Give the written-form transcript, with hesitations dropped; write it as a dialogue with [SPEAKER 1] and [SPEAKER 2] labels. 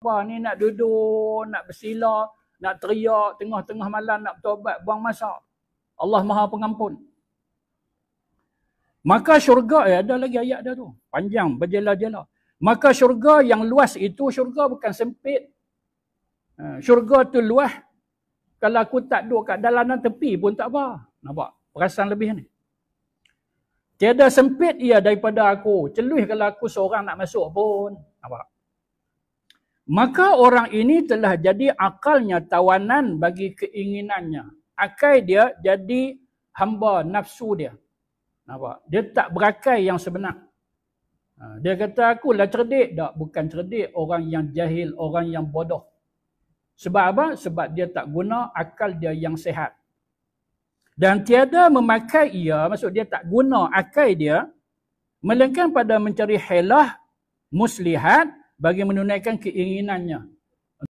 [SPEAKER 1] apa ni nak duduk, nak bersila, nak teriak tengah-tengah malam, nak bertaubat, buang masa. Allah Maha Pengampun. Maka syurga, ada lagi ayat dah tu. Panjang, berjela-jela. Maka syurga yang luas itu, syurga bukan sempit. Syurga tu luas. Kalau aku tak duduk kat dalanan tepi pun tak apa. Nampak? Perasan lebih ni. Tiada sempit ia daripada aku. Celuih kalau aku seorang nak masuk pun. Nampak? Maka orang ini telah jadi akalnya tawanan bagi keinginannya. Akal dia jadi hamba nafsu dia. Nampak? Dia tak berakai yang sebenar. Dia kata akulah cerdik. Tak, bukan cerdik. Orang yang jahil, orang yang bodoh. Sebab apa? Sebab dia tak guna akal dia yang sehat. Dan tiada memakai ia, maksud dia tak guna akal dia, melainkan pada mencari helah, muslihat, bagi menunaikan keinginannya.